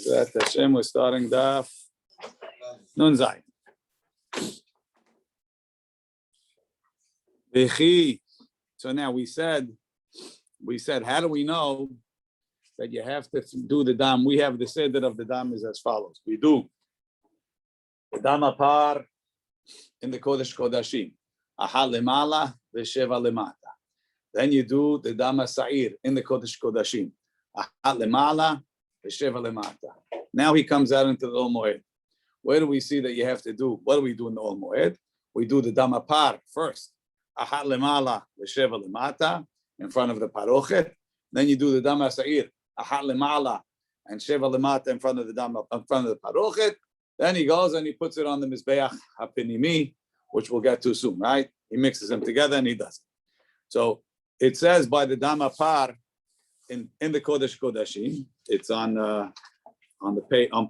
That Hashem, we're starting Daf Nun Zayin. So now we said, how do we know that you have to do the dam? We have the seder of the dam is as follows. We do the dam apar in the Kodesh Kodashim, aha lemala v'sheva lemata. Then you do the dam sa'ir in the Kodesh Kodashim, aha lemala v'sheva lemata. Now he comes out into the Ol Moed. Where do we see that you have to do? What do we do in the Ol Moed? We do the dam apar first, aha lemala v'sheva lemata, in front of the parochet. Then you do the dam sa'ir, aha lemala and sheva lemata in front of the dam, in front of the parochet. Then he goes and he puts it on the mizbeach hapinimi, which we'll get to soon, right? He mixes them together and he does it. So it says by the dam apar in the Kodesh Kodashim. It's on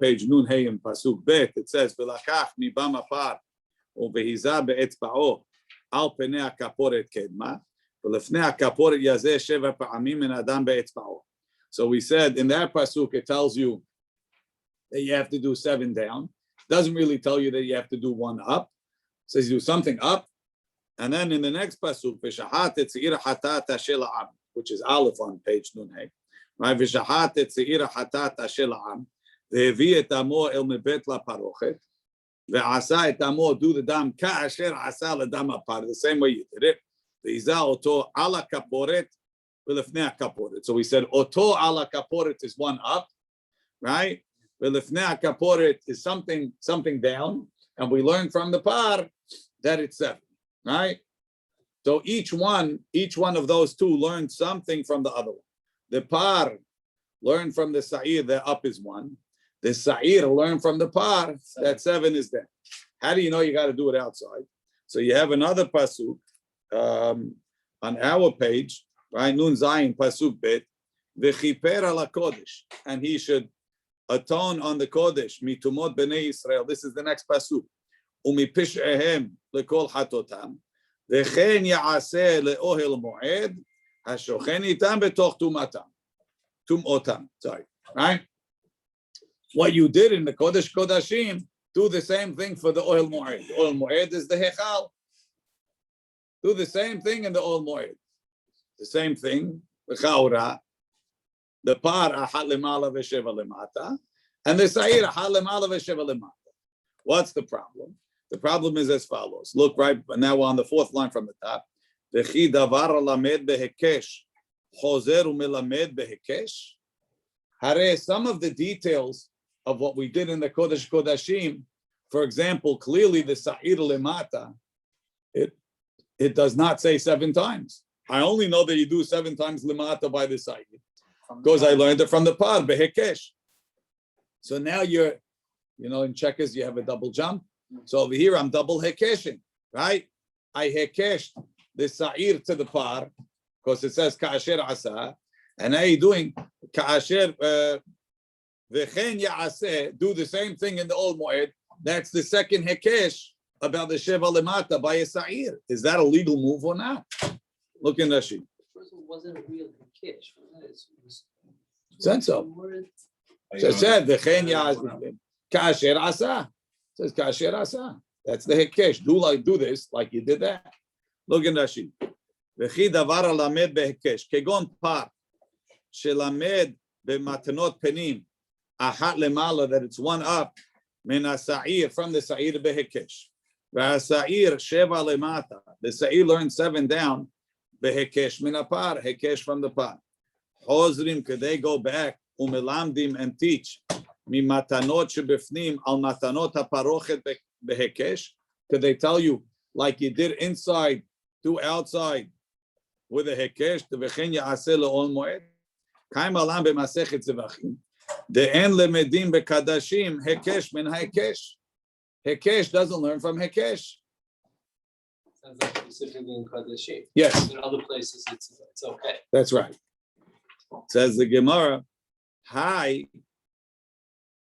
page Nun Hey in Pasuk Bet. It says v'lakach mibam apar uvehiza be'etzba'o al penei hakaporet kedma v'lefnei hakaporet yazeh sheva pa'amim min adam be'etzba'o. So we said in that pasuk it tells you that you have to do 7 down. Doesn't really tell you that you have to do 1 up. It says you do something up, and then in the next pasuk v'shahat etzir hatat shel ha'am, which is Aleph on page Nun Hey, right? V'shahat etzir hatat shel ha'am ve'hevi et amo el mebet laparochet ve'asa et amo, do the dam ka'asher asa ledam apar, the same way you did it. Ve'izah oto ala kaporet v'lefnei kaporet. So we said oto ala kaporet is 1 up, right? V'lefnei kaporet is something down, and we learned from the par that it's 7, right? So each one of those two learned something from the other one. The par learned from the sa'ir that up is 1. The sa'ir learned from the par that 7 is there. How do you know you got to do it outside? So you have another pasuk on our page, right? Nun Zayin pasuk bet v'chiper ala kodesh, and he should atone on the kodesh mitumot bnei Israel. This is the next pasuk. Umipish'ehem lekol hatotam v'chen ya'aseh le'ohel moed hashochen itam betoch tumotam. Sorry, right? What you did in the Kodesh Kodashim, do the same thing for the Ohel Moed. The Ohel Moed is the Hechal. Do the same thing in the Ohel Moed. The same thing, the Chaura, the Par Ahat Lemala V'Sheva Lemata, and the Sa'ir Ahat Lemala V'Sheva Lemata. What's the problem? The problem is as follows. Look, right now we're on the 4th line from the top. V'chi davar lamed behekesh, chozer u'melamed behekesh. Hare, some of the details of what we did in the Kodesh Kodashim, for example, clearly the Sa'ir Lemata, it does not say 7 times. I only know that you do 7 times Lemata by the Sa'ir, because I learned it from the Par, Behekesh. So now you're, in checkers, you have a double jump. So over here, I'm double Hekeshing, right? I Hekeshed the Sa'ir to the Par, because it says Ka'asher Asa, and now you're doing Ka'asher V'chen Ya'aseh, do the same thing in the Old Moed. That's the second Hekesh about the Sheva Lemata by a Sa'ir. Is that a legal move or not? Look in Rashi. First of all, wasn't a real Hekesh. Said so. So it said V'chen Ya'aseh Ka'asher Asa. It says Ka'asher Asa. That's the Hekesh. Do this like you did that. Look in Rashi. V'chi davar alamed behekesh kegon par shelamed b'matanot penim ahat lemala, that it's 1 up min ha'sa'ir, from the sa'ir behekesh v'ha'sa'ir sheva lemata, the sa'ir learned 7 down behekesh min ha'par, hekesh from the par. Hozrim, could they go back umelamdim and teach mimatanot shebefnim al matanot ha'parochet behekesh? Could they tell you like you did inside, do outside with a hekesh, the v'chen ya'aseh le'ol moed? Kaim alam b'masechet zevachim de'en lemedim bekadashim hekesh min hekesh. Hekesh doesn't learn from hekesh. Sounds like specifically in Kadashim. Yes. In other places, it's okay. That's right. Says the Gemara, hi.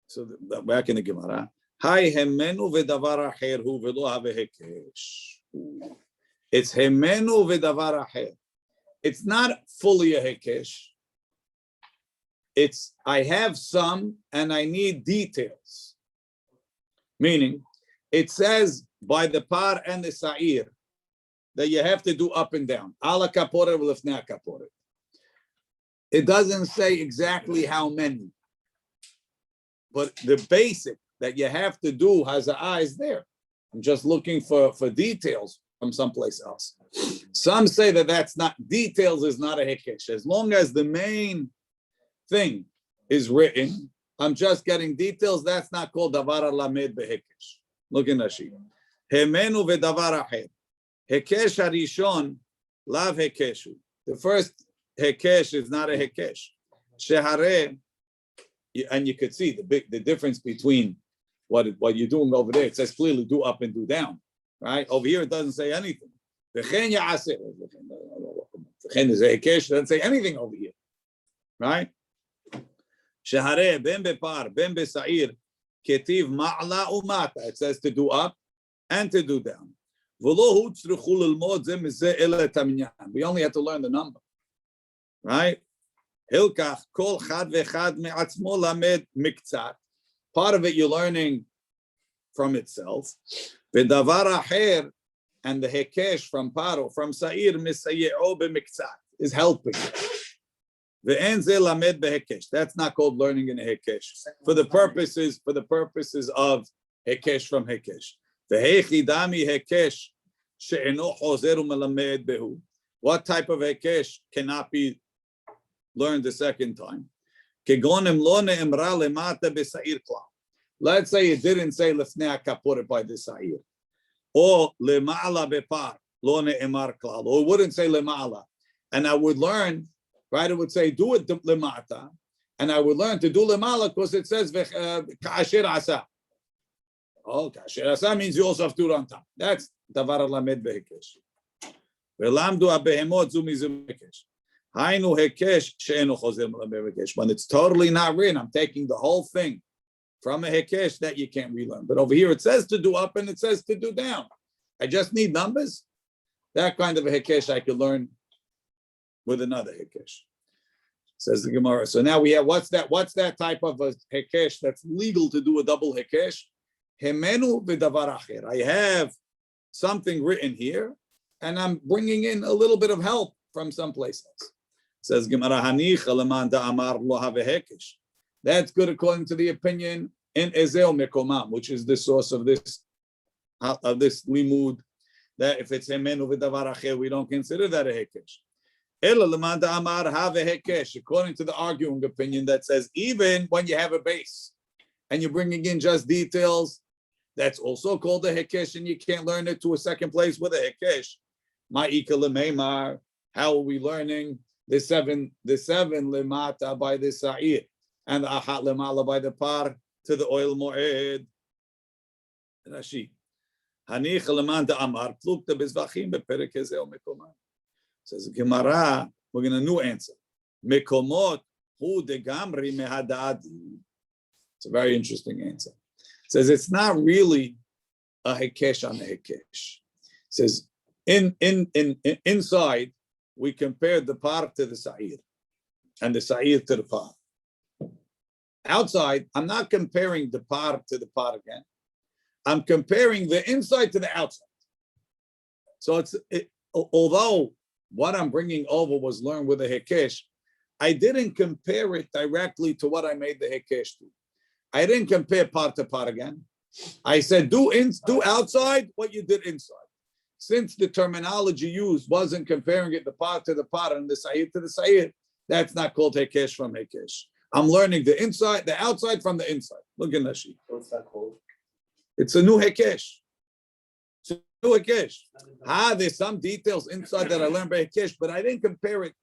So back in the Gemara, hi hemenu v'davar acher hu v'lo have hekesh. It's hemenu v'davar acher. It's not fully a hekesh. I have some and I need details. Meaning, it says by the par and the sa'ir that you have to do up and down. Ala kaporet v'lefnei kaporet. It doesn't say exactly how many, but the basic that you have to do haza'ah is there. I'm just looking for details from someplace else. Some say that that's not, details is not a hekesh. As long as the main thing is written, I'm just getting details, that's not called davar lamed behekesh. Look in the sheet. Hemenu vedavar acher. Hekesh harishon lav hekeshu. The first hekesh is not a hekesh. Shehare, and you could see the difference between what you're doing over there. It says clearly do up and do down, right? Over here it doesn't say anything. V'chen ya'aseh. V'chen is a hekesh, doesn't say anything over here, right? Shehare ben bepar ben besa'ir ketiv ma'ala umata. It says to do up and to do down. We only have to learn the number, right? Hilkach kol chad vechad me'atzmo lamed miktzat. Part of it you're learning from itself. V'davar acher, and the hekesh from paro, from sa'ir misaye'o b'miktzat, is helping. Ve'en ze lamed behekesh. That's not called learning in a hekesh. For the purposes of hekesh from hekesh. Ve'hechidami hekesh she'eno chozer u'melamed behu. What type of hekesh cannot be learned the second time? Kegonim lo ne'emra lemata b'sa'ir klal. Let's say it didn't say lefnei kaporet by the sa'ir, or lema'ala bepar lo ne'emar klal, or it wouldn't say lema'ala, and I would learn, right? It would say do it lemata, and I would learn to do lema'ala because it says ka'asher asa. Oh, ka'asher asa means you also have to do it on top. That's davar lamed behekesh. Ve'lamdu abehemot zu mizu behekesh. Hainu hekesh she'enu chozer melamed behekesh. When it's totally not written, I'm taking the whole thing from a hekesh that you can't relearn. But over here it says to do up and it says to do down. I just need numbers. That kind of a hekesh I could learn with another hekesh. Says the Gemara. So now we have, what's that type of a hekesh that's legal to do a double hekesh? Hemenu v'davar acher. I have something written here and I'm bringing in a little bit of help from someplace else. Says Gemara, hanicha leman da'amar lo have hekesh. That's good according to the opinion in Ezel Mekomam, which is the source of this limud, that if it's hemenu v'davar acher, we don't consider that a hekesh. Ela leman da'amar have a hekesh, according to the arguing opinion that says even when you have a base and you're bringing in just details, that's also called a hekesh, and you can't learn it to a second place with a hekesh. Ma'ika lemeimar, how are we learning the seven lemata by the sa'ir? And the ahat lemala by the par to the oil moed. Rashi. Hanich leman da'amar plukta bezvachim beperek ezeh mekomah. Says Gemara, we're going to new answer. Mekomot hu degamri mehadadi. It's a very interesting answer. It says it's not really a hekesh on a hekesh. It says inside we compared the par to the sa'ir and the sa'ir to the par. Outside, I'm not comparing the par to the par again. I'm comparing the inside to the outside. So although what I'm bringing over was learned with a hekesh, I didn't compare it directly to what I made the hekesh to. I didn't compare par to par again. I said, do outside what you did inside. Since the terminology used wasn't comparing it the par to the par and the sa'ir to the sa'ir, that's not called hekesh from hekesh. I'm learning the inside, the outside from the inside. Look in that sheet. What's that called? It's a new hekesh. It's a new hekesh. There's some details inside that I learned by hekesh, but I didn't compare it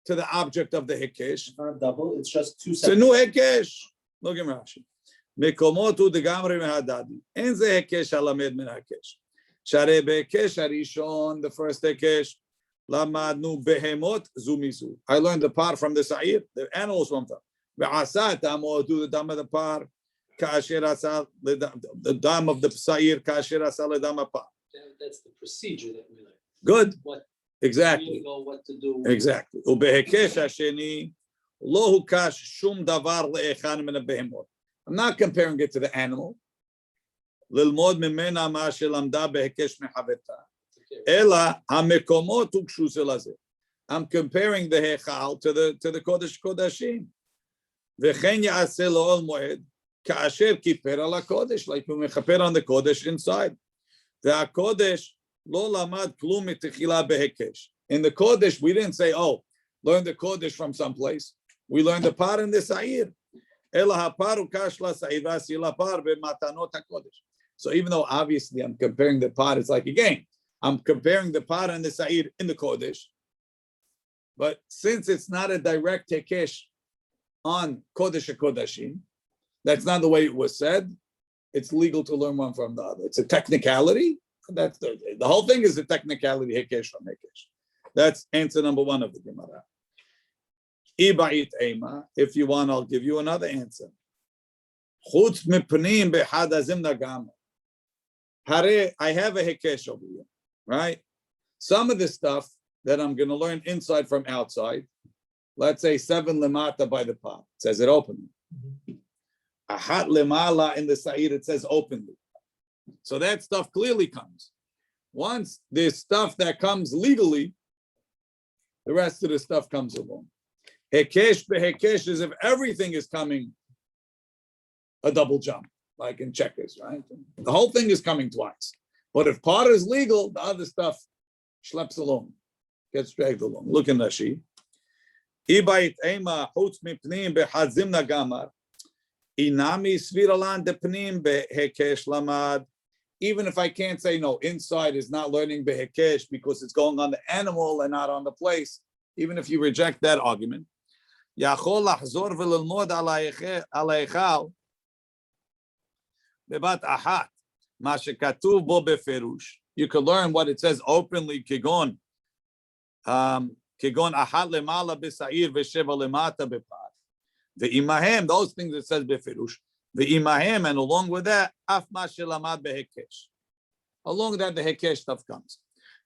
to the object of the hekesh. It's not a double, it's just two It's separate. a new hekesh. Look in Rashi. Mekomotu degamri mehadadi. En ze hekesh halamed min hekesh. Share behekesh harishon, the first hekesh. Lamadnu behemot zumizu. I learned the part from the sa'ir, the animals from them. Ve'asa tamo do the dam of the par. Kasher asa the dam of the sa'ir. Kasher asa le dam par. That's the procedure that we learn. Good. What Exactly. we know what to do. Exactly. Ubehekesh hasheni Lo hukash shum davar le'echan min behemot. I'm not comparing it to the animal. Lilmod mimena ma shelamda behekesh mehaveta. Ela hamekomot ukshu zelazeh. I'm comparing the hechal to the kodesh kodashim. V'chen ya'aseh lo'ol moed ka'asher kiper ala kodesh, like we mechaper on the kodesh inside. Ve'akodesh lo lamad klum mitechila behekesh. In the kodesh, we didn't say, oh, learn the kodesh from someplace. We learned the par in the sa'ir. Ela haparu kashla sa'ir v'asila par be'matanot hakodesh. So even though obviously I'm comparing the par, it's like again, I'm comparing the par and the sa'ir in the kodesh. But since it's not a direct hekesh on Kodesh HaKodashim, that's not the way it was said, it's legal to learn one from the other. It's a technicality. That's the whole thing is a technicality, hekesh from hekesh. That's answer number one of the Gemara. Iba'it ema. If you want, I'll give you another answer. Chutz mipnim behad hazim nagam. Hare, I have a hekesh over here, right? Some of the stuff that I'm going to learn inside from outside. Let's say 7 lemata by the pot. It says it openly. Ahat lemala in the sa'ir, it says openly. So that stuff clearly comes. Once there's stuff that comes legally, the rest of the stuff comes along. Hekesh behekesh is if everything is coming a double jump, like in checkers, right? The whole thing is coming twice. But if part is legal, the other stuff schleps along. Gets dragged along. Look in Rashi. Ibait ema chutz mipnim behazim nagamar. Inami sviralan depnim behekesh lamad. Even if I can't say no, inside is not learning behekesh because it's going on the animal and not on the place. Even if you reject that argument, yachol lachzor v'lilmod alaychal bebat ahat ma shekatuv bo beferush. You could learn what it says openly. Kigon. Kigon ahat lemala b'sa'ir v'sheva lemata b'par. Ve'imahem, those things it says befirush. Ve'imahem, and along with that, af ma shelamad behekesh. Along with that, the hekesh stuff comes.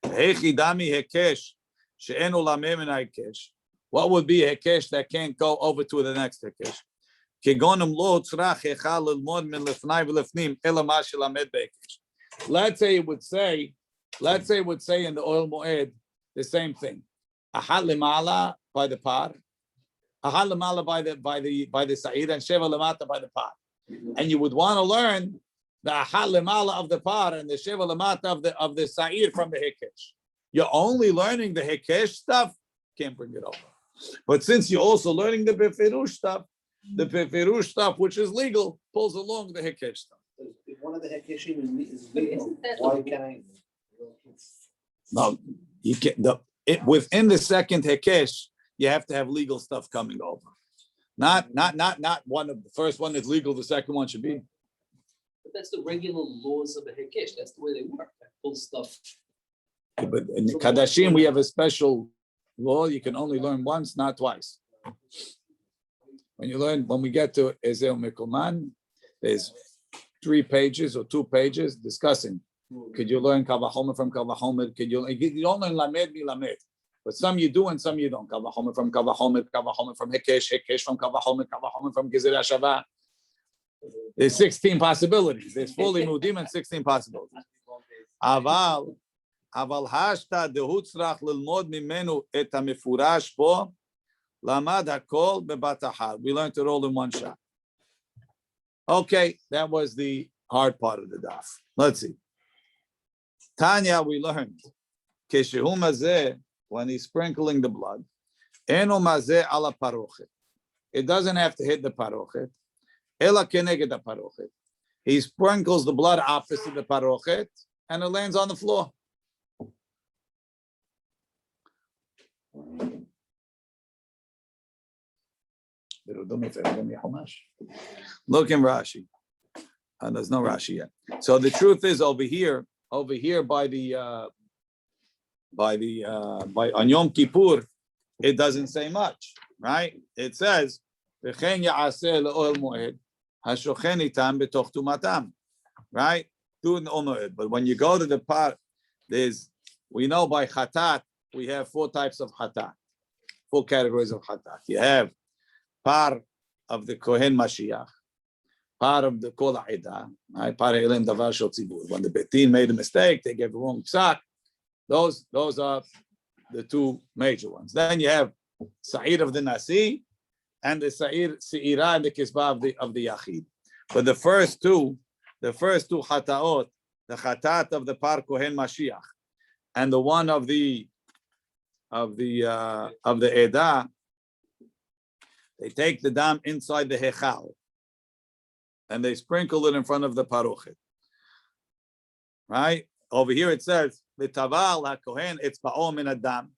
Hechidami hekesh she'enu lamem in hekesh. What would be a hekesh that can't go over to the next hekesh? Kigonim lo tzrach hechal lilmod min lefnai v'lefnim ela ma shelamed behekesh. Let's say it would say in the oil moed the same thing. Ahat lemala by the par, ahat lemala by the sa'ir, and sheva lemata by the par. And you would want to learn the ahat lemala of the par and the sheva lemata of the sa'ir from the hekesh. You're only learning the hekesh stuff, can't bring it over. But since you're also learning the befirush stuff, which is legal, pulls along the hekesh stuff. If one of the hekeshim is legal, why can't I? No, you can't. Within the second hekesh, you have to have legal stuff coming over. Not one of the first one is legal, the second one should be. But that's the regular laws of the hekesh. That's the way they work. That pull stuff. But in the Kadashim, we have a special law. You can only learn once, not twice. When we get to Ezel Mikuman, there's 3 pages or 2 pages discussing. Could you learn Kavahomer from Kavahomer? You don't learn Lamed mi Lamed. But some you do and some you don't. Kavahomer from Kavahomer, Kavahomer from Hekesh, Hekesh from Kavahomer, Kavahomer from Gezer HaShavah. There's 16 possibilities. There's fully Mudim and 16 possibilities. Aval hashta dehutzrach lilmod mimenu et hamefurash bo lamad hakol bebat ahad. We learned it all in one shot. Okay, that was the hard part of the daf. Let's see. Tanya, we learned keshehu mazeh, when he's sprinkling the blood, eno mazeh ala parochet. It doesn't have to hit the parochet. Ela keneged the parochet. He sprinkles the blood opposite the parochet, and it lands on the floor. Look in Rashi. There's no Rashi yet. So the truth is over here by on Yom Kippur, it doesn't say much, right? It says v'chen ya'aseh le'oil moed hashochen itam betoch tumatam, right? Do it in oil moed. But when you go to the part, we know by chatat we have 4 types of chatat, 4 categories of chatat. You have par of the Kohen Mashiach, part of the Kol Ha'edah, right? Par Elim Davar Shel Tzibur. When the Betin made a mistake, they gave a wrong psak. Those are the two major ones. Then you have Sa'ir of the Nasi and the Se'ira and the Kisbah of the Yachid. But the first two Chataot, the Chatat of the Par Kohen Mashiach, and the one of the Edah, they take the dam inside the Hechal and they sprinkle it in front of the Parochet. Right? Over here it says, V'taval HaKohen etzba'o min adam,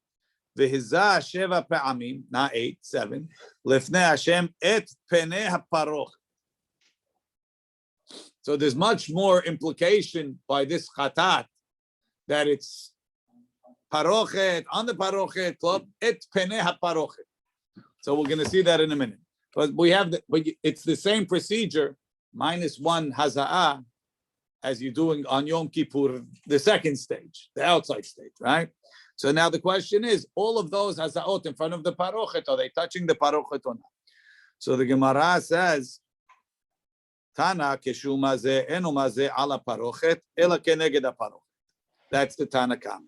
v'hizah sheva pe'amim, not 8, 7, lifnei Hashem et penei haparochet. So there's much more implication by this chatat that it's parochet, on the parochet club, et penei haparochet. So we're going to see that in a minute. But it's the same procedure, -1 haza'ah, as you're doing on Yom Kippur, the second stage, the outside stage, right? So now the question is, all of those haza'ot in front of the parochet, are they touching the parochet or not? So the Gemara says, Tana keshu mazeh enu mazeh ala parochet ela keneged parochet. That's the Tana Kama.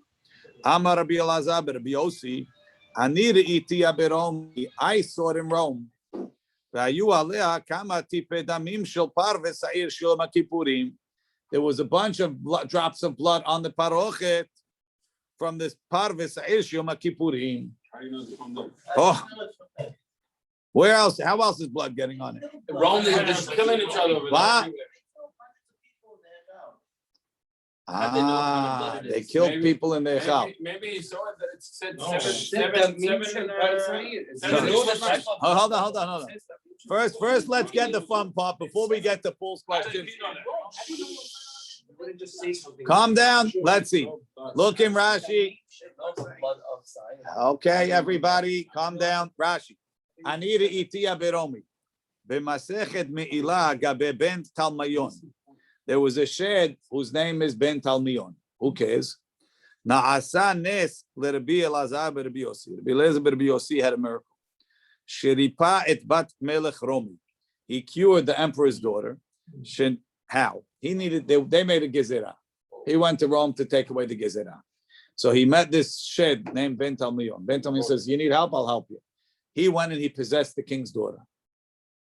Amar Rabbi Elazar Rabbi Yossi, ani re'iti aberomi, I saw it in Rome. V'ayu alea kama tipe damim shel par v'sa'ir shel Kippurim. There was a bunch of drops of blood on the parochet from this par v'sa'ir shel Kippurim. Oh, where else? How else is blood getting on it? Rome, they're just killing each other over What? there. They killed people in their house. Maybe he saw it that it said No. seven. Hold on. First, let's get the fun part before we get to Paul's question. Calm down. Let's see. Look in Rashi. Okay, everybody, calm down. Rashi. Anira itiya beromi. B'masechet me'ilah gabe ben talmayon. There was a shed whose name is Ben Talmion. Who cares? Na'asa nes l'Rabbi Elazar b'Rabbi Yossi. Rabbi Elazar b'Rabbi Yossi had a miracle. Sheripa et bat melech Romi. He cured the emperor's daughter. How? He needed. They made a gezerah. He went to Rome to take away the gezerah. So he met this shed named Ben Talmion. Ben Talmion says, "You need help? I'll help you." He went and he possessed the king's daughter.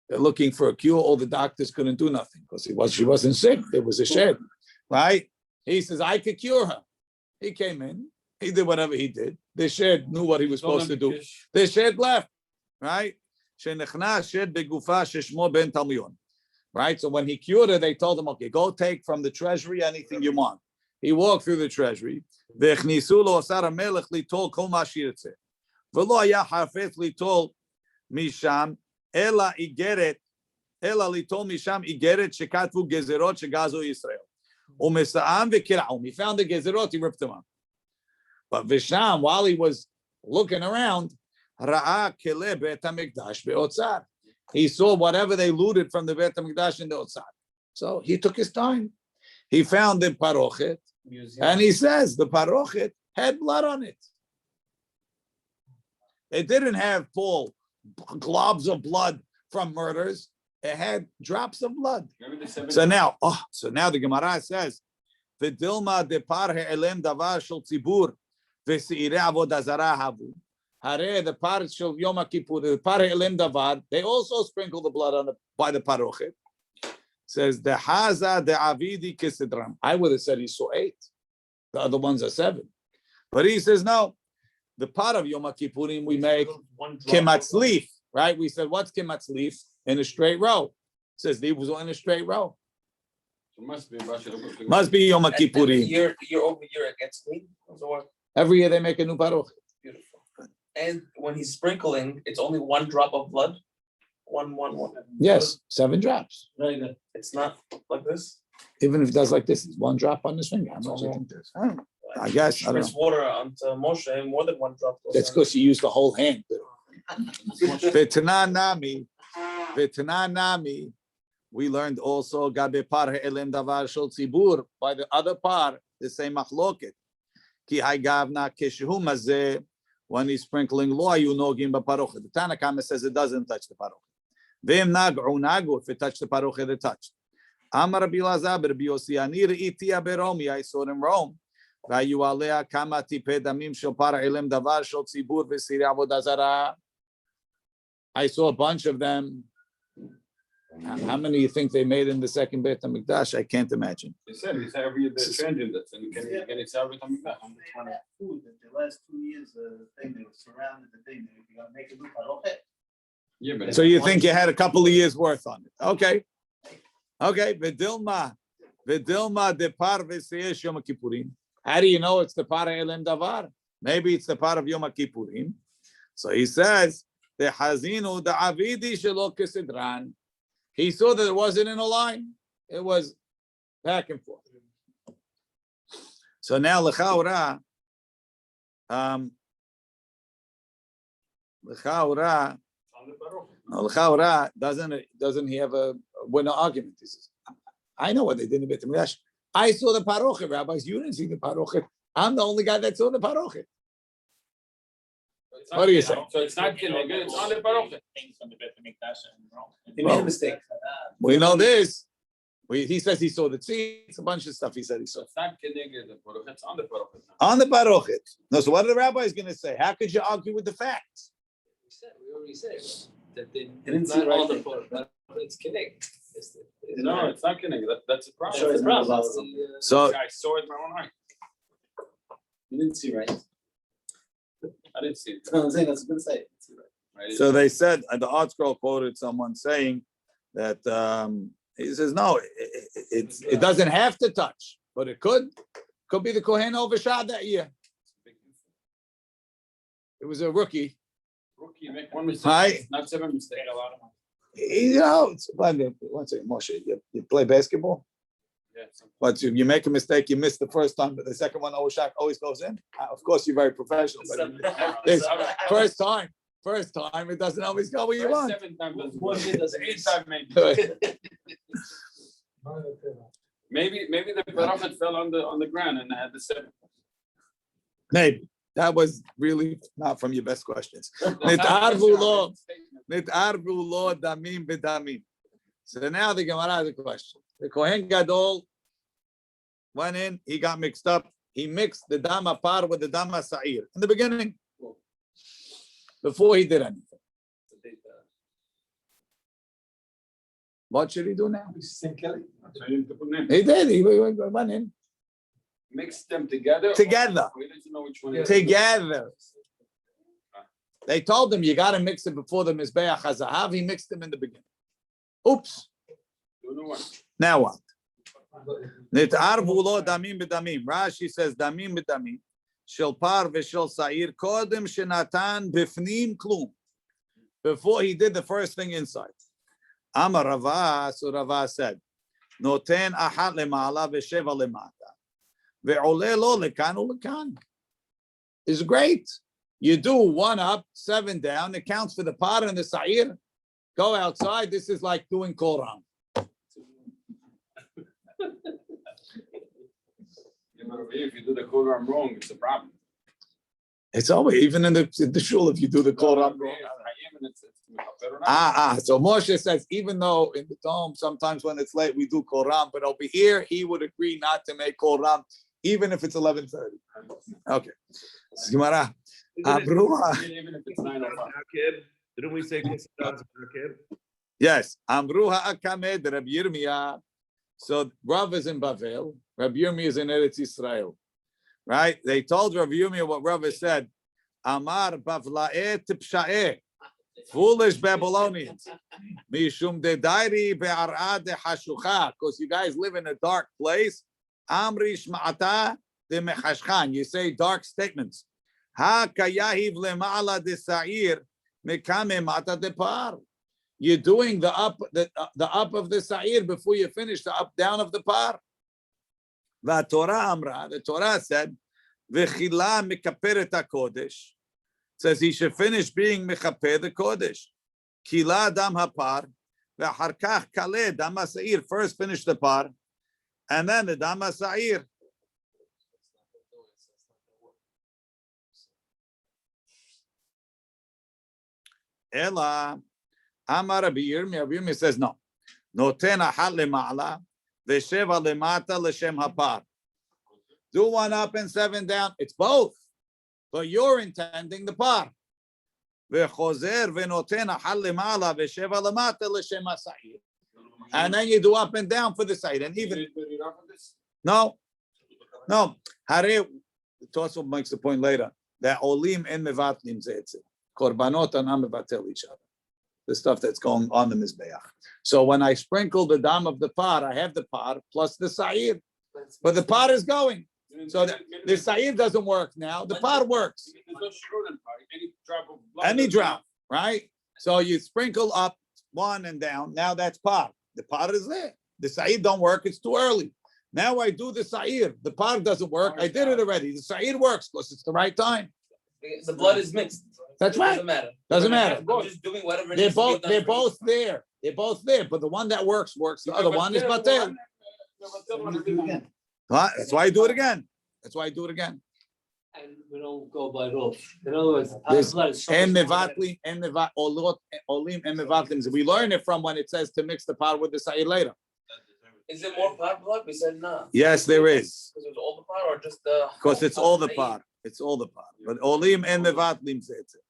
They're looking for a cure. All the doctors couldn't do nothing because she wasn't sick. There was a shed, right? He says, I could cure her. He came in. He did whatever he did. The shed knew what he was supposed to do. The shed left, right? Right? So when he cured her, they told him, okay, go take from the treasury anything you want. He walked through the treasury. Ela igeret, ela litol misham igeret shekatvu gezerot shegazu Yisrael. Umesaam v'kiraum. He found the gezerot, he ripped them up. But Visham, while he was looking around, ra'a kele bet hamikdash be'otzar. He saw whatever they looted from the Bet HaMikdash in the Otzar. So he took his time. He found the parochet, and he says the parochet had blood on it. It didn't have, Paul, globs of blood from murders. It had drops of blood. So now the Gemara says, "V'dilma de par he'elem davar shel tzibur v'seirei avodah zarah havu." Hare the par shel Yoma Kippur, the par he'elem davar. They also sprinkle the blood by the parochet. Says the haza de avidi kisidram. I would have said he saw 8. The other ones are 7, but he says no. The part of Yoma Kippurim we make kimatzlif, right? We said, what's kimatzlif? In a straight row. It says these was in a straight row. Must be Yoma Kippurim. Year over year it gets clean. Every year they make a new parochet. Beautiful. And when he's sprinkling, it's only 1 drop of blood. One. Yes, 7 drops. Very good. It's not like this. Even if it does like this, it's 1 drop on his finger. How much I think this? I don't know. I guess I don't know. Water onto Moshe, more than 1 drop. That's because you use the whole hand. V'tananami, we learned also gabe par he'elem davar shel tzibur, by the other part, the same machloket. Ki hay gavna keshehu mazeh when he's sprinkling lo ayu nogim b'parochet. The Tanna Kama says it doesn't touch the parochet. V'im nag'u nagu, if it touched the parochet, it touched. Amar Rabbi Elazar Rabbi Yossi ani re'iti beromi. I saw it in Rome. V'ayu alea kama tipei damim shel par ilem davar shel tzibur v'siri avodah zarah. I saw a bunch of them. How many do you think they made in the second Beit HaMikdash? I can't imagine. They said it's every year they're changing that, and can it every time you back? Food that the last 2 years, thing they were surrounded the thing. They were gonna make it look parochet. Yeah, but So you think you had a couple of years worth on it? Okay. V'dilma depar v'seyesh Yom Kippurim. How do you know it's the par elem davar? Maybe it's the par of Yom Kippurim. So he says the hazinu the avidi shelo kesidran. He saw that it wasn't in a line; it was back and forth. So now l'chaura doesn't he have a winner argument? He says, I know what they did in Beit HaMikdash. I saw the parochet, rabbis. You didn't see the parochet. I'm the only guy that saw the parochet. What do you say? So it's not Kineged, it's on the parochet. Things from the Beit HaMikdash and Rome. He made a mistake. We know this. He says he saw the tzitz, a bunch of stuff he said he saw. It's not Kineged the parochet, it's on the parochet. On the parochet. No, so what are the rabbis going to say? How could you argue with the facts? We already said that they didn't see not all the right part, but it's connect. No, it's not Kineged, that's the problem. That's the problem. That's the, So I saw it with my own eye. You didn't see right. I didn't see it. That's what I'm saying. That's what I'm saying. I didn't So they said, the art scroll quoted someone saying that he says, no, it doesn't have to touch, but it could be the Kohen overshot that year. It was a rookie. Rookie make one mistake, Right. not 7 mistakes. A lot of money. You know, one second, Moshe, you play basketball? Yeah, But you make a mistake, you miss the first time, but the second one overshot always goes in. Of course, you're very professional, but this first time, it doesn't always go where you want. 7 times, One year doesn't 8 times maybe. Maybe the parochet fell on the ground and I had the 7. Maybe. That was really not from your best questions. Nit'arvu lo damim b'damim. So now the Gemara has a question. The Kohen Gadol went in, he got mixed up. He mixed the dama par with the dama sa'ir in the beginning, before he did anything. What should he do now? So you need to put name. He did. He went in Mix them together. together. We need to know which one. Together. They told him you got to mix it before the Mizbeach HaZahav. He mixed them in the beginning. Oops. Don't know what. Now what? Nit'arvu lo damim b'damim. Rashi says damim b'damim. Shel par v'shel sa'ir kodem shenatan b'fnim klum. Before he did the first thing inside. Amar Rava, so Rava said, Noten achat lema'ala v'sheva lemata. Ve'oleh lo lekan ulekan. It's great. You do 1 up, 7 down. It counts for the par and the sa'ir. Go outside. This is like doing Koran. If you do the color wrong, it's a problem. It's always, even in the shul, if you do the Koran wrong. So Moshe says, even though in the dome, sometimes when it's late, we do Koran, but over here, he would agree not to make Koran, even if it's 11:30. Okay. Gemara. Even if it's 9:05. Didn't we say Yes. Amruha Akamed, Rabbi Yirmiyah. So Rav is in Bavel, Rabbi Yomi is in Eretz Yisrael. Right? They told Rabbi Yirmiyah what Rav said. Amar Bavla'eh Tipsha'eh. Foolish Babylonians. Mishum de Dairi be'ar'a de Hashucha. Because you guys live in a dark place. Amri Shma'ata de Mechashchan. You say dark statements. Ha kayahiv le'ma'ala de Sa'ir mekame mata de par. You're doing the up of the sa'ir before you finish the up down of the par. The Torah said, "V'chila mekaperet hakodesh." Says he should finish being mechaper the kodesh. Kila dam hapar, v'achar kach kaleh dam ha'sa'ir. First finish the par, and then the dam ha'sa'ir. Ela, Amar Rabbi Yirmiyah. Rabbi Yirmiyah says no. Noten achat lema'ala v'sheva lemata l'shem hapar. Do one up and 7 down. It's both, but you're intending the par. V'chozer v'noten achat lema'ala v'sheva lemata l'shem ha'sa'ir. And then you do up and down for the side. And even no. Hare, Tosfot makes the point later that olim en mevatlim zeitze. Korbanot anam mevatel each other. The stuff that's going on the mizbeach. So when I sprinkle the dam of the pot, I have the pot plus the sa'ir, but the pot is going. So the sa'ir doesn't work now. The pot works. Any drop, right? So you sprinkle up one and down. Now that's pot. The pot is there. The sa'ir don't work. It's too early. Now I do the sa'ir. The pot doesn't work. I did it already. The sa'ir works because it's the right time. The blood is mixed. That's It right. Doesn't matter. Doesn't matter. I'm just doing whatever. They're needs to be both. done They're for both each. there. They're both there. But the one that works. The other one is batel. That's why I do it again. That's why I do it again. And we don't go by roof. In other words, the This- blood is so And much more than- mevatli and olim and mevatlim. We learn it from when it says to mix the pot with the sa'ir later. Is it more pot blood? We said no. Yes, there is. Because it was all the pot or just the. Because it's all the pot. It's all the pot. But olim and mevatlim says it.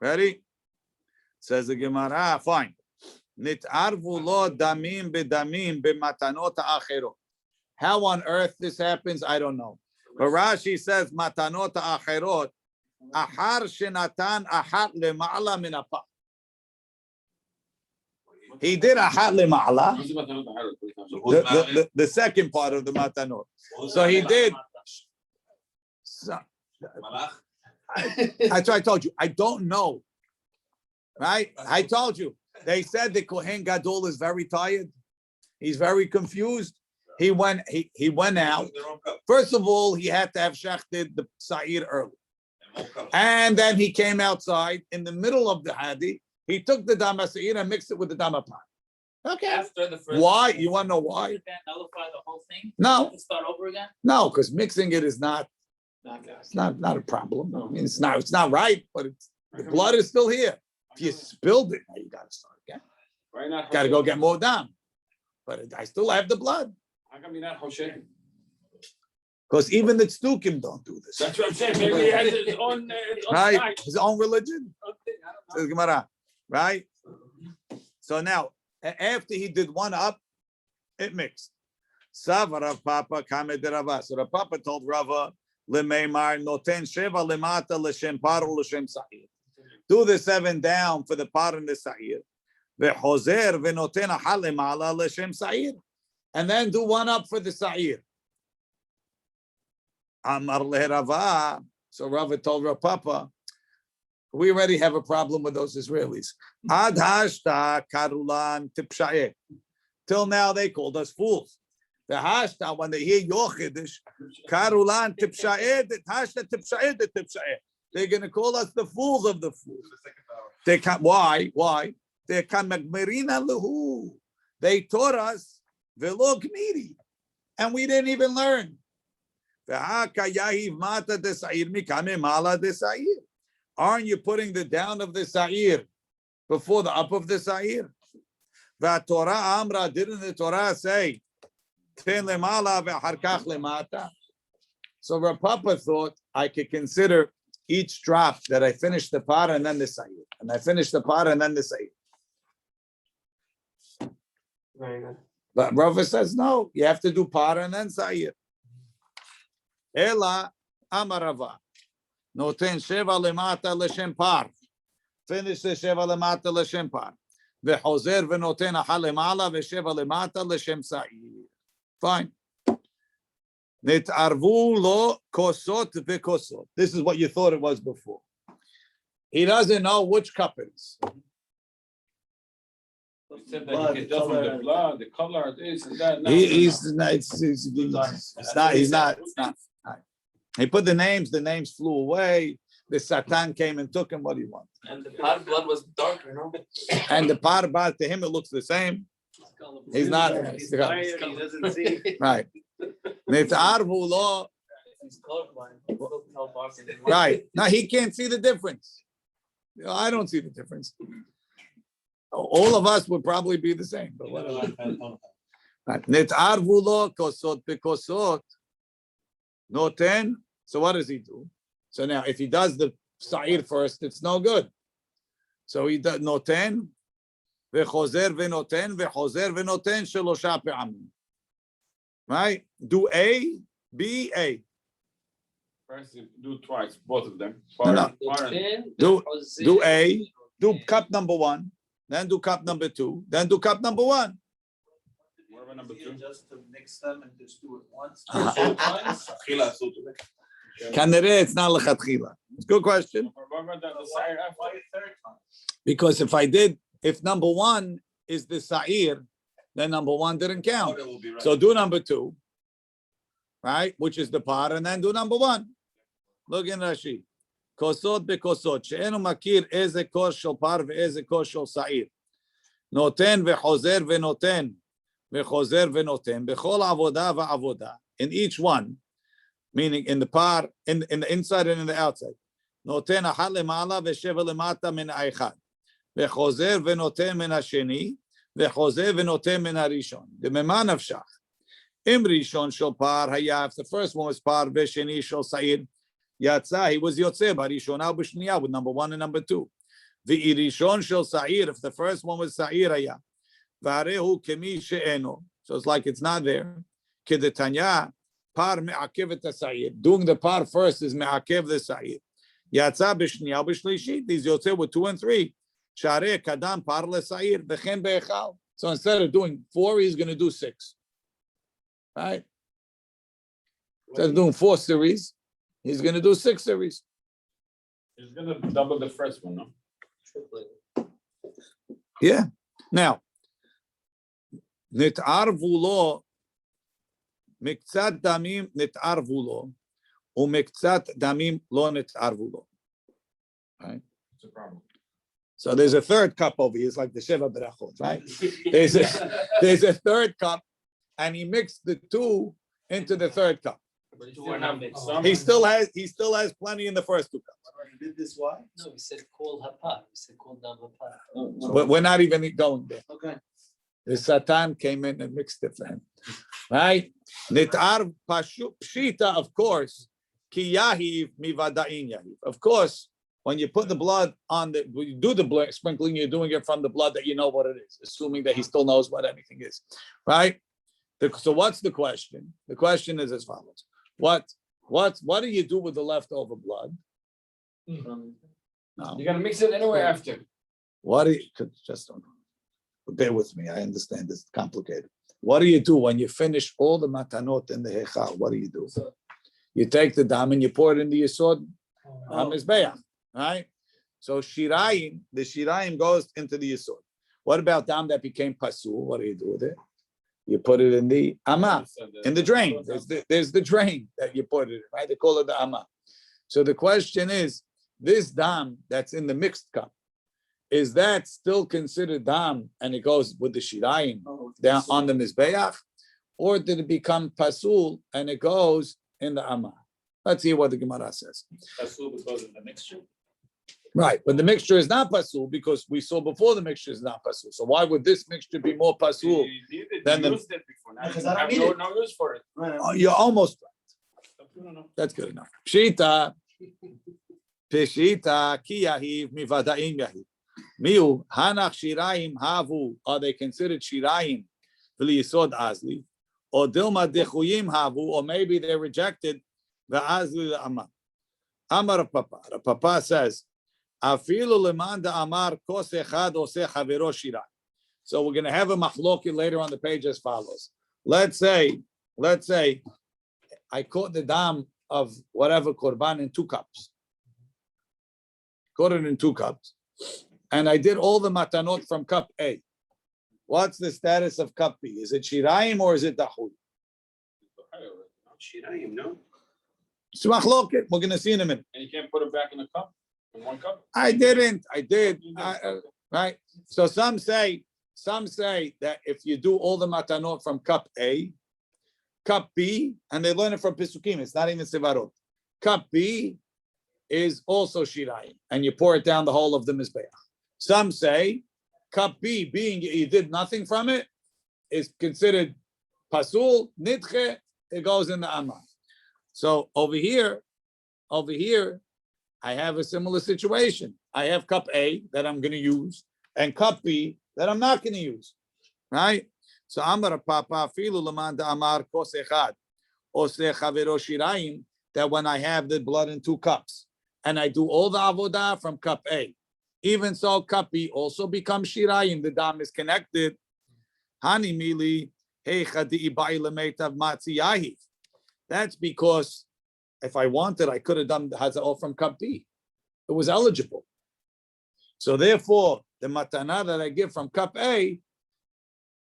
Ready? Says the Gemara. Fine. Nit'arvu lo damim bedamim b'matanot ha'acherot. How on earth this happens, I don't know. But Rashi says matanot ha'acherot ahar shenatan ahat lema'ala min ha'pah. He did ahat lema'ala, the second part of the matanot. So he did. So, that's why I told you. I don't know. Right? I told you. They said the Kohen Gadol is very tired. He's very confused. He went out. First of all, he had to have shechted the sa'ir early. And then he came outside in the middle of the hadi. He took the dama sa'ir and mixed it with the dama pot. Okay. After the first. Why? You want to know why? Did that nullify the whole thing? No, To start over again? no, because mixing it is not a problem. I mean, it's not right, but the blood is still here. If you spilled it, now you got to start again. Got to go get more dam. But I still have the blood. How come you're not Hoshe? Because even the Tzdukim don't do this. That's what I'm saying. Maybe he has his own Right? side. His own religion. Own thing. I don't know. Says Gemara. Right? So now, after he did one up, it mixed. Sava Rav Papa Kamed Rava. So Rav Papa told Rava, Lemeimar noten sheva lemata l'shem par l'shem sa'ir. Do the 7 down for the par and the sa'ir. Ve'chozer ve'noten achal lemala l'shem sa'ir. And then do one up for the sa'ir. Amar le'Rava. So Rava told Rav Papa, we already have a problem with those Israelis. Ad hashta karulan tipsha'eh. Till now they called us fools. The hashta, when they hear your chiddush, karulan tipsha'eh, hashta tipsha'eh, tipsha'eh. They're going to call us the fools of the fools. They can't. Why? They can magmerina lehu. They taught us velo gmiri, and we didn't even learn. Aren't you putting the down of the sa'ir before the up of the sa'ir? Torah amra, didn't the Torah say ten lemala ve'harkach lemata? So Rav Papa thought I could consider each drop that I finished the par and then the sa'ir, and I finished the par and then the sa'ir. Very good. But Rava says no, you have to do par and then sa'ir. Ela amarava. Noten sheva lemata l'shem par. Finish the sheva lemata l'shem par. Ve'chozer ve'noten achal lemala ve'sheva lemata l'shem sa'ir. Fine. Nit'arvu lo kosot ve'kosot. This is what you thought it was before. He doesn't know which cup it is. He said that you can tell from the blood, the color, this and that. He's not. He put the names flew away. The Satan came and took him. What do you want? And the pot blood was darker, no? And the par to him, it looks the same. He's not. He's tired, he doesn't see. Right. Nit'arvu lo. He's colorblind. He still can tell boxing. Right. Now he can't see the difference. I don't see the difference. All of us would probably be the same, but whatever. Net'arvu lo kosot bekosot. Noten. So what does he do? So now, if he does the sa'ir first, it's no good. So he does noten, vechozer venoten, vechozer venoten shelosha pe'amim. Right? Do A, B, A. First, you do twice, both of them. No. Do A, do Yeah. cup number 1, then do cup number 2, then do cup number 1. What about number two? Just to mix them and just do it once. Kanere, it's not lechatchila. It's a good question. What about the side after? Why a third time? Because if number 1 is the sa'ir, then number 1 didn't count. So do number 2, right? Which is the par, and then do number 1. Look in Rashi. Kosot bekosot. She'enu makir eze kos shel par ve'eze kos shel sa'ir. Noten ve'chozer ve'noten ve'chozer ve'noten bechol avoda va'avoda. In each one, meaning in the par, in the inside and in the outside. Noten achat lema'ala ve'sheva lemata min ha'echad. Ve'chozer ve'noten min ha'sheni. Ve'chozer ve'noten min ha'rishon. Demema nafshach. Im rishon shel par haya. If the first one was par ve'sheni shel sa'ir. Yatsa, he was Yotzeh, Barishonah B'Shniyah with number 1 and number 2. The Irishon Shel Sa'ir, if the first one was Sa'ir Haya, Varehu Kemi She'eno. So it's like it's not there. Kedetanya, Par Me'akev et Sa'ir. Doing the par first is Me'akev the Sa'ir. Yatsa B'Shniyah B'Shlishit, these Yotzeh with 2 and 3. Shareh Kadam Par Le Sa'ir, V'chen Be'echal. So instead of doing 4, he's going to do 6. Right? Instead of doing 4 series, he's going to do 6 series. He's gonna double the first one, no? Yeah. Now, nit'arvu lo miktzat damim nit'arvu lo umiktzat damim lo nit'arvu lo. Right? It's a problem. So there's a third cup over here. It's like the Sheva Berachot, right? There's a third cup, and he mixed the 2 into the third cup. But if you wanna mix- He still has plenty in the first 2 cups. You did this why? No, we said call hapa. We said call down hapa. But we're not even going there. Okay. The Satan came in and mixed it for him. Right? Nit'ar pshita, of course, ki yahiv mivada'in yahiv. Of course, when you put the blood on when you do the blood sprinkling, you're doing it from the blood that you know what it is, assuming that he still knows what anything is. Right? So what's the question? The question is as follows. What do you do with the leftover blood? No. You're gonna mix it anyway after. What do you just don't bear with me? I understand it's complicated. What do you do when you finish all the matanot in the hechal? What do you do? You take the dam and you pour it into your sword. Mizbeach, right? So shirayim, the shirayim goes into the yisod. What about dam that became pasul? What do you do with it? You put it in the ama, in the drain. There's the drain that you put it in, right? They call it the ama. So the question is, this dam that's in the mixed cup, is that still considered dam and it goes with the shirayim down on the mizbeach, or did it become pasul and it goes in the ama? Let's hear what the Gemara says. Pasul because of the mixture. Right, but the mixture is not pasul because we saw before the mixture is not pasul. So why would this mixture be more pasul? You Then the- used it before. Now Because you I don't have need no it. use for it. Oh, you're almost right. No, no. That's good enough. Pshita, pshita, ki yahiv mivadaim yahiv. Miu hanach shirayim havu. Are they considered shirayim? V'li yisod azli. Or dilma dechuyim havu. Or maybe they rejected the azli le'amar. Amar Papa. Papa says, afilu leman amar kos echad oseh havero shirayim. So we're going to have a machloket later on the page as follows. Let's say, I caught the dam of whatever korban in 2 cups. Caught it in 2 cups. And I did all the matanot from cup A. What's the status of cup B? Is it shirayim or is it dahul? Shirayim, no? It's machloket. We're going to see in a minute. And you can't put it back in the cup, in 1 cup? I did. Right? So some say that if you do all the matanot from cup A, cup B, and they learn it from Pesukim, it's not even Sevarot. Cup B, is also shirayim, and you pour it down the whole of the mizbeach. Some say cup B, being you did nothing from it, is considered pasul nidche. It goes in the amah. So over here, I have a similar situation. I have cup A that I'm going to use, and cup B that I'm not going to use. Right? So Amar Papa Filu Laman da Amar Kos Echad Oseh Chavero Shirayim, that when I have the blood in 2 cups and I do all the avodah from cup A, even so cup B also becomes Shirayim. The dam is connected. Hani Mili Hey Chadi Ibai Lemetav Matzi Yahiv. That's because if I wanted, I could have done the haza'ah from cup B. It was eligible. So therefore, the matana that I give from cup A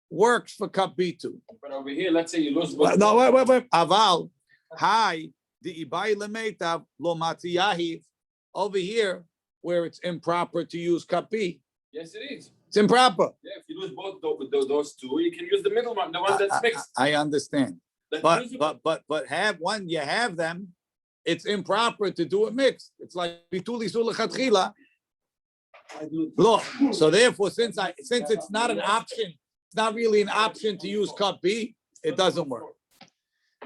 works for cup B too. But over here, let's say you lose. No, wait. Aval, hi, the ibai lemetav lo matzi yahiv. Over here, where it's improper to use cup B. Yes, it is. It's improper. Yeah, if you lose both those two, you can use the middle one, the one that's mixed. I understand. That's But have when you have them, it's improper to do it mixed. It's like bituli sulachatchila. Look, so therefore, since it's not an option, it's not really an option to use cup B, it doesn't work.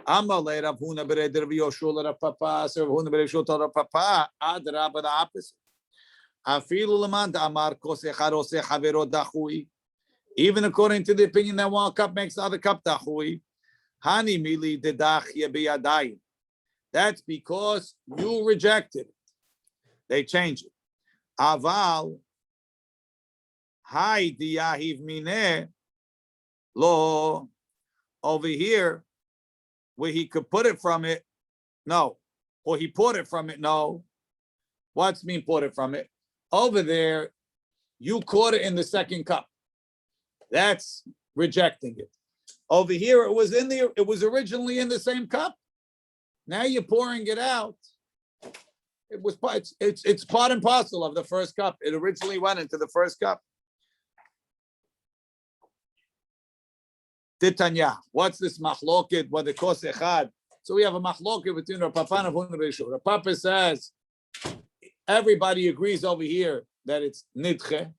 Amale Rav Huna bered Rav Yoshua Rav Papa, Rav Huna bered Yoshua Rav Papa, Ad Rabba the opposite. Afilu leman Amar kos echad oseh chavero dachui. Even according to the opinion that one cup makes the other cup dachui, Hani mili dedach yebiyadayim. That's because you rejected it. They change it. Aval, hai diyahiv mineh, lo, over here, where he could put it from it, no. Or he poured it from it, no. What's mean poured it from it? Over there, you caught it in the second cup. That's rejecting it. Over here, it was originally in the same cup. Now you're pouring it out. It's part and parcel of the first cup. It originally went into the first cup. Titanya, what's this machloket? What the kos echad? So we have a machloket between Rav Papa and Rav Huna ben Yeshua. Rav Papa says everybody agrees over here that it's nidche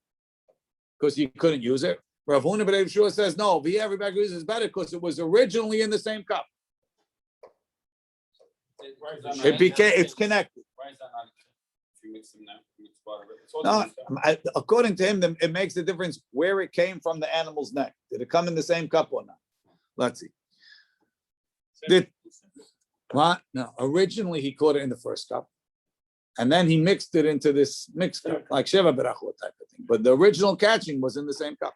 because you couldn't use it. Rav Huna ben Yeshua says no. Over here, everybody agrees it's better because it was originally in the same cup. It's connected. Why is that not? If you mix them now, you mix water. It's all According to him, it makes a difference where it came from the animal's neck. Did it come in the same cup or not? Let's see. What? No, originally he caught it in the first cup. And then he mixed it into this mixed cup, like Sheva Berachot type of thing. But the original catching was in the same cup.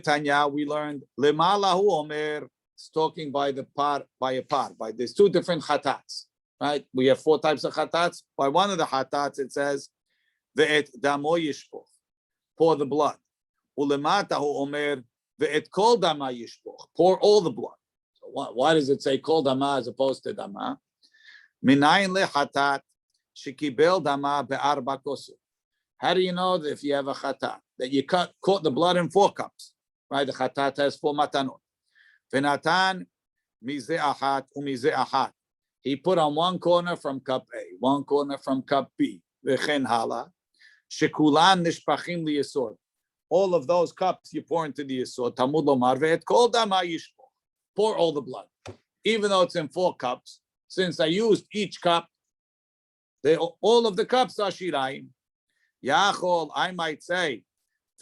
Tanya, we learned, Lemalahu Omer, talking by a par. There's 2 different chatats, right? We have 4 types of chatats. By one of the chatats, it says, Ve'et damo yishpoch, pour the blood. Ulematahu omer, ve'et kol dama yishpoch, pour all the blood. So why does it say kol dama as opposed to dama? Minayin le chatat, shekibel dama be'arba kosur. How do you know that if you have a chatat, that you caught the blood in 4 cups, right? The chatat has 4 matanot. Venatan mize achat umize achat. He put on one corner from cup A, one corner from cup B. V'chen hala. Shekulan nishpachim liyesod. All of those cups you pour into the yesod. Tamud lomar ve'et kol dama yishpoch. Pour all the blood, even though it's in 4 cups. Since I used each cup, all of the cups are shirayim. Yachol, I might say,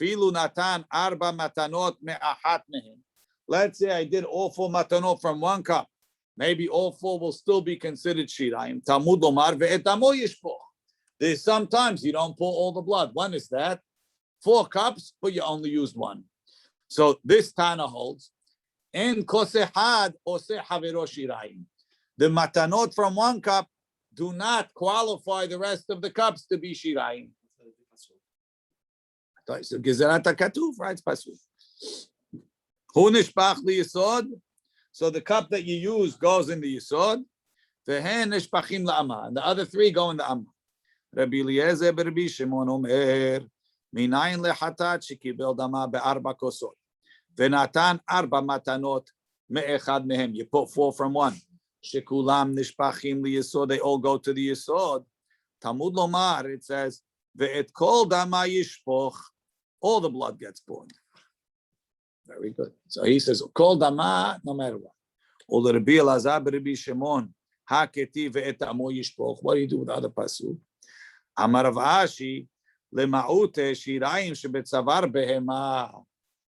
filu natan arba matanot me'achat mehem. Let's say I did all 4 matanot from 1 cup. Maybe all 4 will still be considered shirayim. Tamud lomar ve'et damo yishpoch. There's sometimes you don't pour all the blood. One is that 4 cups, but you only used 1. So this Tana holds in kosehad oseh havero shirayim. The matanot from 1 cup do not qualify the rest of the cups to be shirayim. So gezerat hakatuv, right? It's pasul. Hu nishpach liyesod. So the cup that you use goes in the yesod. Vehen nishpachim la'ama, and the other 3 go in the amma. Rabbi Eliezer Rabbi Shimon Omer, minayin lechatat shekibel dama be'arba kosot, venatan arba matanot me'echad mehem. You put 4 from 1. Shekulam nishpachim liyesod. They all go to the yesod. Talmud Lomar, it says, ve'et kol dama yishpoch, all the blood gets poured. Very good. So he says, kol dama, no matter what. Or the Rabbi Elazar, Rabbi Shimon, haketi ve'et amo yishpoch. What do you do with the other pasuk? Amar Rav Ashi, lema'ute shirayim shebetzavar behema.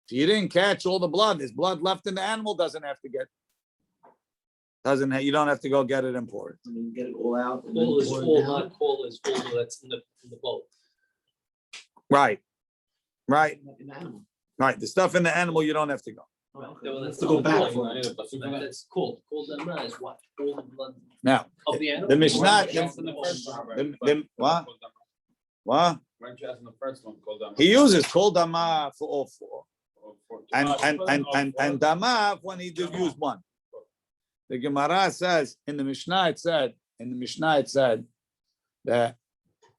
If you didn't catch all the blood, there's blood left in the animal, doesn't have to get. You don't have to go get it and pour it. I mean, get it all out. and then Call is pour it full, down. not call is full, that's in the bowl. Right. In the animal. The stuff in the animal, you don't have to go. Oh, okay. Well, that's To go not back called. for I it. need a pasuk for that. That's called dama is what? All the blood Now, of the animal. the Mishnah, That's in the first one, right? what? What? Weren't you asking the first one called dama? He uses kol dama for all four, And and dama when he did use one. The Gemara says in the Mishnah, it said that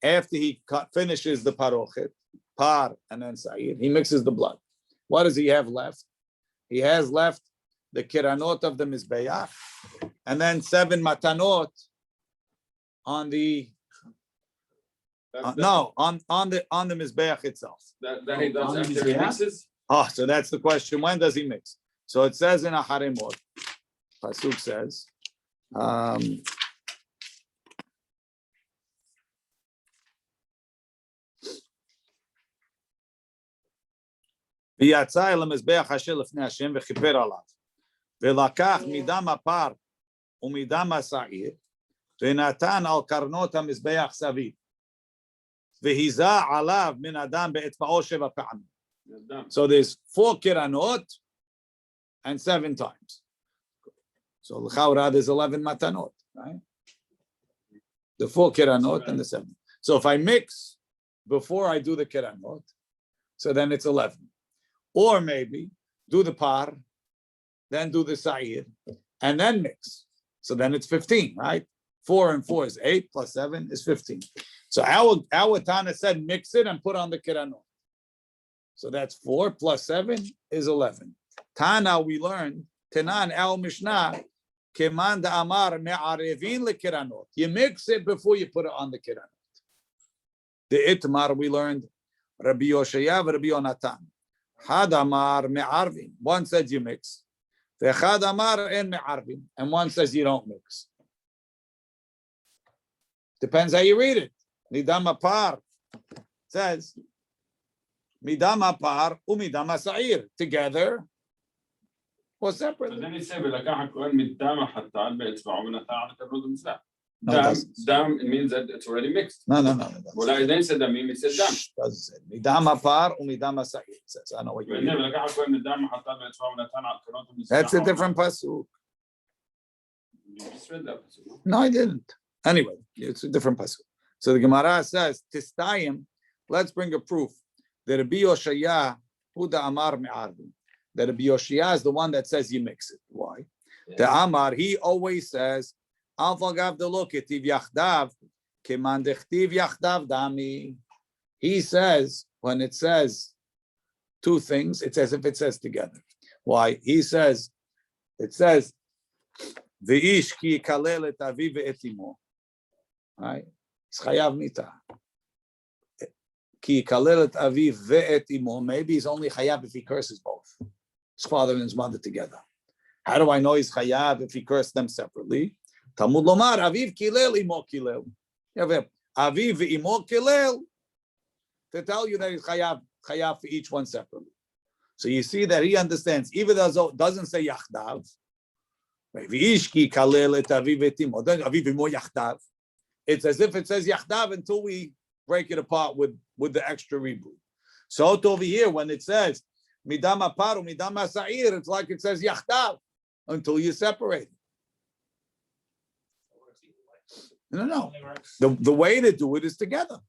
after he finishes the parochet, par and then sa'ir, he mixes the blood. What does he have left? He has left the kiranot of the mizbeach, and then 7 matanot on the on the mizbeach itself. That he does On after his he behalf? mixes. Oh, so that's the question. When does he mix? So it says in a haremot, pasuk says, ויצא אל המזבח אשר לפני השם וכיפר עליו, ולקח מדם הפר ומדם השעיר, ונתן על קרנות המזבח סביב, והיזה עליו מן הדם באצבעו 7 פעמים. So there's 4 kiranot and 7 times. So l'chaura there's 11 matanot, right? The 4 kiranot and the 7. So if I mix before I do the kiranot, so then it's 11. Or maybe do the par, then do the sa'ir, and then mix. So then it's 15, right? 4 and 4 is 8 plus 7 is 15. So our Tana said mix it and put on the kiranot. So that's 4 plus 7 is 11. Tana, we learned, Tanan al Mishnah, Keman da Amar me'arevin le kiranot. You mix it before you put it on the kiranot. The Itmar, we learned, Rabbi Yoshaya, Rabbi Yonatan. Had Amar me'arvin. One says you mix. V'chad Amar en me'arvin. And one says you don't mix. Depends how you read it. Midam apar says, Midam apar umidam asa'ir. Together or separately. then he said, ולקח הכהן מדם החתן באצבעו ונתן על קרנות המזבח. No, it doesn't. Dam, it means that it's already mixed. No. Well, I then said damim, he said dam. Doesn't say. Midam apar umidam asa'ir. It says, I know what you mean. ולקח הכהן מדם החתן באצבעו ונתן על קרנות המזבח. That's a different pasuk. You just read that. No, I didn't. Anyway, it's a different pasuk. So the Gemara says, Tistayim, let's bring a proof that Rabbi Yoshaya, Huda Amar Me'arvin, that Rabbi Yoshaya is the one that says you mix it. Why? The Amar, he always says, Al Vagav de lo ketiv yachdav, keman dechtiv yachdav dami. He says, when it says 2 things, it's as if it says together. Why? He says, it says, V'ish ki yikalel et aviv ve'et imo. Right? It's chayav mita. Ki yikalel et aviv ve'et imo. Maybe he's only chayav if he curses both, his father and his mother together. How do I know he's chayav if he cursed them separately? Talmud lomar aviv kilel imo kilel. You have aviv ve'imo kilel to tell you that he's chayav for each one separately. So you see that he understands, even though it doesn't say yachdav. It's as if it says yachdav until we break it apart with the extra reboot. So over here, when it says midam apar midam asa'ir, it's like it says yachdav until you separate it. No. The way to do it is together.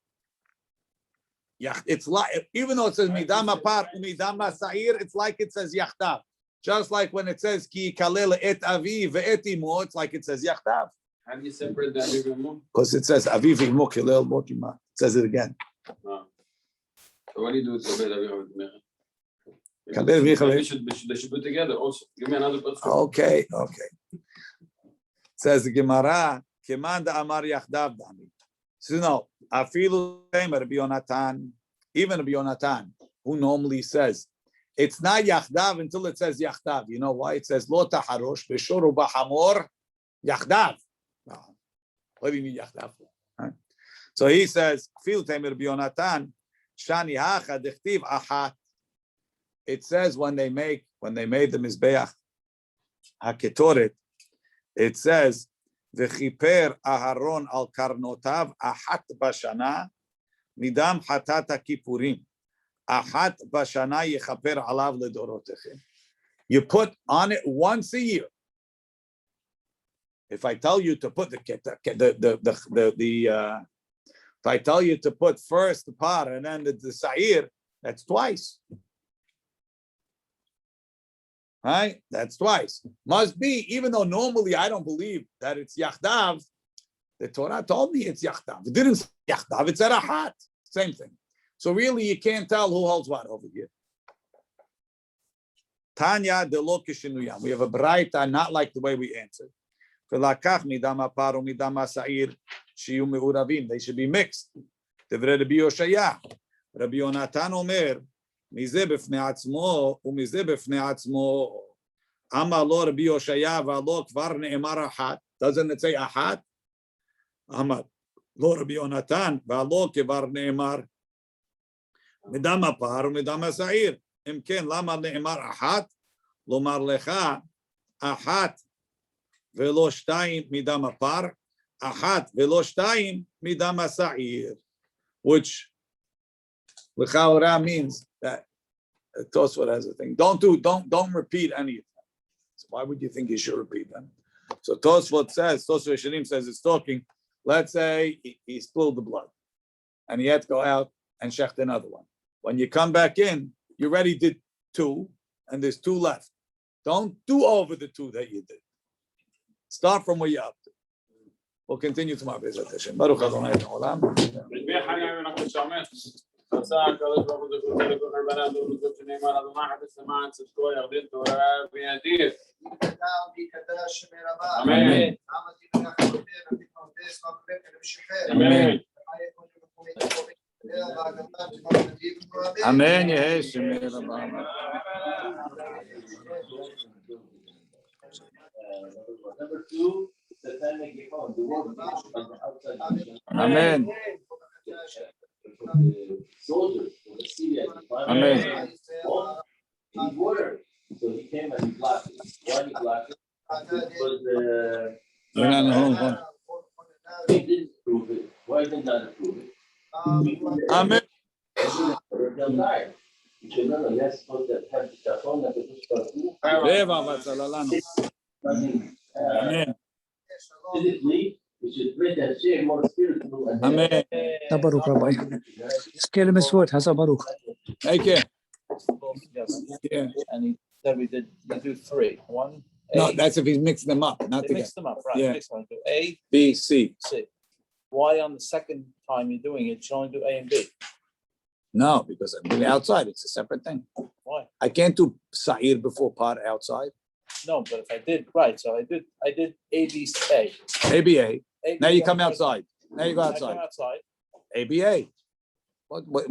Yeah, it's like, even though it says midam apar midam asa'ir, it's like it says yachdav. Just like when it says ki kalel et aviv ve'et imo, it's like it says yachdav. How do you separate the aviv and imo? Because it says aviv imo kilel motima. It says it again. So what do you do with the aviv and imo? Kalel v'chavev. They should be together also. Give me another pasuk. Okay. It says the Gemara, keman da amar yachdav dami. So no, afilu Rabbi Yonatan, even Rabbi Yonatan, who normally says it's not yachdav until it says yachdav. You know why? It says lo taharosh b'shor u'b'hamor yachdav. What do you mean yachdav? Right? So he says afilu Rabbi Yonatan shani hacha dechtiv achat. It says when they made the mizbeach haketoret, it says v'chiper Aharon al karnotav achat bashana midam hatat hakipurim achat bashana yechaper alav ledorotechem. You put on it once a year. If I tell you to put if I tell you to put first the par and then the sa'ir, that's twice. Right? That's twice. Must be, even though normally I don't believe that it's yachdav, the Torah told me it's yachdav. It didn't say yachdav, it said ahat. Same thing. So really you can't tell who holds what over here. Tanya de lo kishinuyam. We have a braita, not like the way we answered. They should be mixed. Rabbi Yonatan Omer, מזה בפני עצמו ומזה בפני עצמו. אמר לו רבי יושעיה ולא כבר נאמר אחת. Doesn't it say אחת? אמר לו רבי יונתן ולא כבר נאמר מדם הפר ומדם השעיר. אם כן, למה נאמר אחת? לומר לך אחת ולא שתיים מדם הפר, אחת ולא שתיים מדם השעיר. Which l'chaora means that Tosfot has a thing. Don't repeat any of them. So why would you think you should repeat them? So Tosfot says it's talking. Let's say he spilled the blood, and he had to go out and shecht another one. When you come back in, you already did two, and there's two left. Don't do over the two that you did. Start from where you're up to. We'll continue tomorrow. Baruch Adonai Olam. עשה הקדוש ברוך הוא זכותו לכל בניו ולזכות שנאמר אדוני חפש למען צדקו ירדן תורה וידיר. אמן. אמן יהי שמי רבה. Number two, the time they get home, the work on the outside. Amen. Soldiers from Syria. Amen. He needs water. So he came and he blocked it. Why he blocked it? Because he didn't prove it. Why did not approve it? Amen. They'll die. He said, no, you're supposed to have the shafon that Amen. physically, we should pray that share more spiritual. Amen. Baruch Rabbi. Scale Mitzvot, Hasa Baruch. Take care. Yeah. And he said we do three. One, No, A. that's if he's mixing them up, not They together. mix them up, right? Yeah. Mix them. Do A, B, C. C. Why on the second time you're doing it, you should only do A and B? No, because I'm doing it outside. It's a separate thing. Why? I can't do sa'ir before pot outside. No, but if I did, right, so I did A, B, A. ABA. A, Now B, you come I- outside. Now you go I come outside. outside. ABA.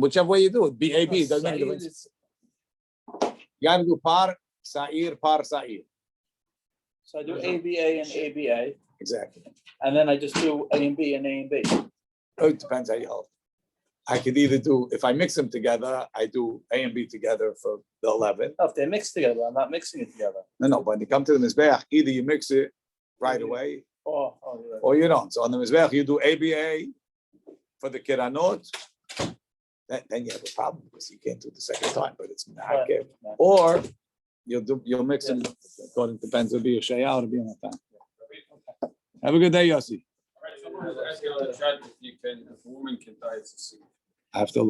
Whichever way you do it. BAB. It doesn't make a Sa'ir difference. is- You got to do par, sa'ir, sa'ir. So I do ABA and ABA, Exactly. and then I just do A and B and A and B. It depends how you hold. I could either do, if I mix them together, I do A and B together for the 11. No, if they're mixed together, I'm not mixing it together. No, when you come to the Mizbeach, either you mix it right away Oh, you're right. or you don't. So on the Mizbeach, you do ABA for the Kiranot, then you have a problem because you can't do it the second time, but it's not Right. Or you'll mix them according to depends if you're Shaya or Yonatan. Have a good day, Yossi. Someone was asking on the chat if a woman can die, it's a sin. I have to